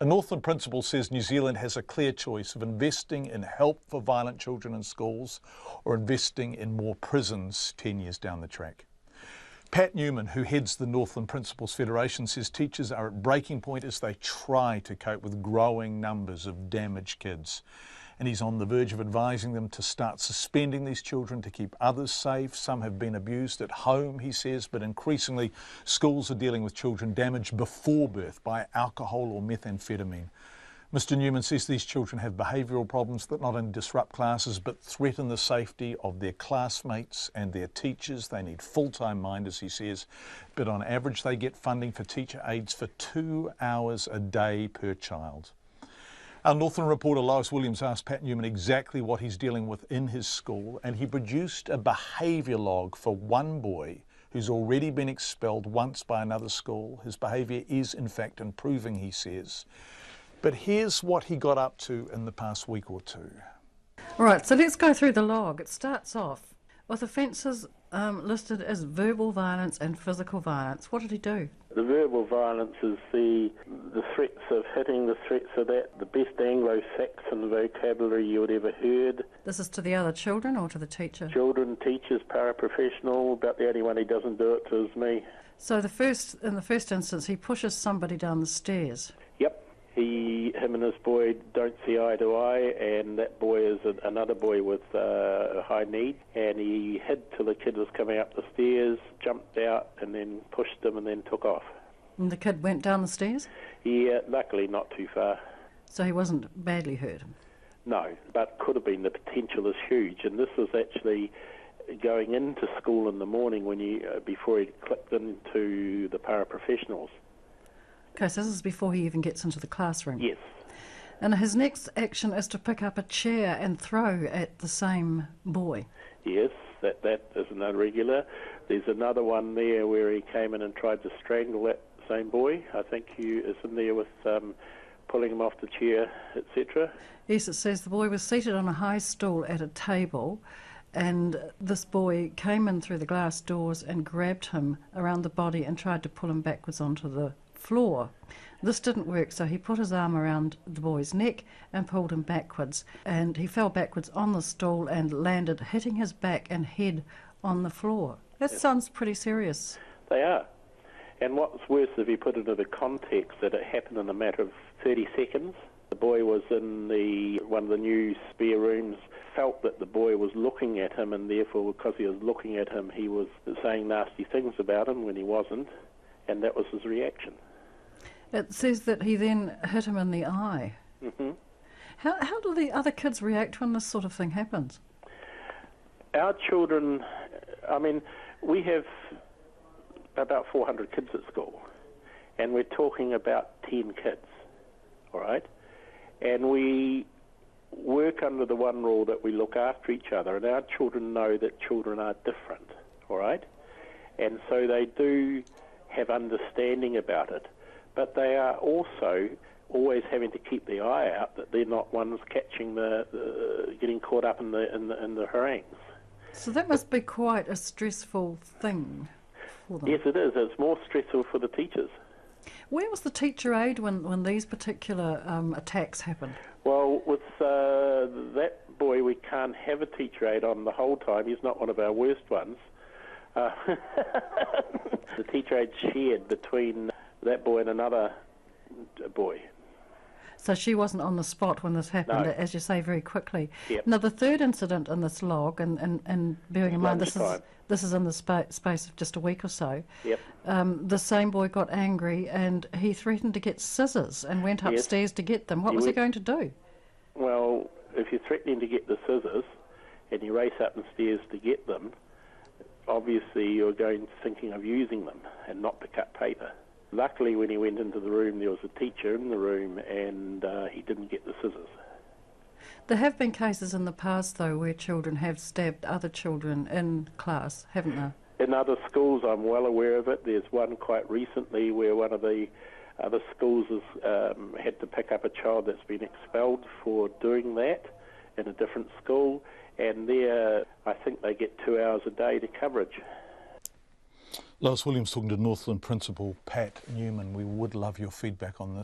A Northland principal says New Zealand has a clear choice of investing in help for violent children in schools or investing in more prisons 10 years down the track. Pat Newman, who heads the Northland Principals Federation, says teachers are at breaking point as they try to cope with growing numbers of damaged kids. And he's on the verge of advising them to start suspending these children to keep others safe. Some have been abused at home, he says, but increasingly schools are dealing with children damaged before birth by alcohol or methamphetamine. Mr. Newman says these children have behavioural problems that not only disrupt classes but threaten the safety of their classmates and their teachers. They need full-time minders, he says, but on average they get funding for teacher aides for 2 hours a day per child. Our Northland reporter Lois Williams asked Pat Newman exactly what he's dealing with in his school, and he produced a behaviour log for one boy who's already been expelled once by another school. His behaviour is in fact improving, he says. But here's what he got up to in the past week or two. All right, so let's go through the log. It starts off with offences listed as verbal violence and physical violence. What did he do? The verbal violence is the threats of hitting, the threats of that, the best Anglo-Saxon vocabulary you would ever heard. This is to the other children or to the teacher? Children, teachers, paraprofessional. About the only one he doesn't do it to is me. So in the first instance, he pushes somebody down the stairs. Yep. Him and his boy don't see eye to eye, and that boy is another boy with high needs, and he hid till the kid was coming up the stairs, jumped out, and then pushed him and then took off. And the kid went down the stairs? Yeah, luckily not too far. So he wasn't badly hurt? No, but could have been. The potential is huge, and this was actually going into school in the morning before he clicked into the paraprofessionals. Okay, so this is before he even gets into the classroom? Yes. And his next action is to pick up a chair and throw at the same boy? Yes, that is an irregular. There's another one there where he came in and tried to strangle that same boy. I think he is in there with pulling him off the chair, etc. Yes, it says the boy was seated on a high stool at a table, and this boy came in through the glass doors and grabbed him around the body and tried to pull him backwards onto the floor. This didn't work, so he put his arm around the boy's neck and pulled him backwards, and he fell backwards on the stool and landed, hitting his back and head on the floor. That sounds pretty serious. They are. And what's worse, if you put it into the context that it happened in a matter of 30 seconds, the boy was in one of the new spare rooms, felt that the boy was looking at him, and therefore because he was looking at him he was saying nasty things about him when he wasn't, and that was his reaction. It says that he then hit him in the eye. Mm-hmm. How do the other kids react when this sort of thing happens? Our children, we have about 400 kids at school, and we're talking about 10 kids, all right? And we work under the one rule that we look after each other, and our children know that children are different, all right? And so they do have understanding about it, but they are also always having to keep the eye out that they're not ones catching getting caught up in the harangues. So that must be quite a stressful thing for them. Yes, it is. It's more stressful for the teachers. Where was the teacher aide when these particular attacks happened? Well, with that boy, we can't have a teacher aide on the whole time. He's not one of our worst ones. The teacher aide shared between that boy and another boy. So she wasn't on the spot when this happened, No. as you say, very quickly. Yep. Now, the third incident in this log, and bearing in mind this is in the space of just a week or so, Yep. The same boy got angry and he threatened to get scissors and went Yes. upstairs to get them. What was he going to do? Well, if you're threatening to get the scissors and you race up the stairs to get them, obviously you're thinking of using them and not to cut paper. Luckily, when he went into the room, there was a teacher in the room, and he didn't get the scissors. There have been cases in the past, though, where children have stabbed other children in class, haven't there? In other schools, I'm well aware of it. There's one quite recently where one of the other schools has had to pick up a child that's been expelled for doing that in a different school, and there I think they get 2 hours a day to coverage. Lois Williams talking to Northland Principal Pat Newman. We would love your feedback on this.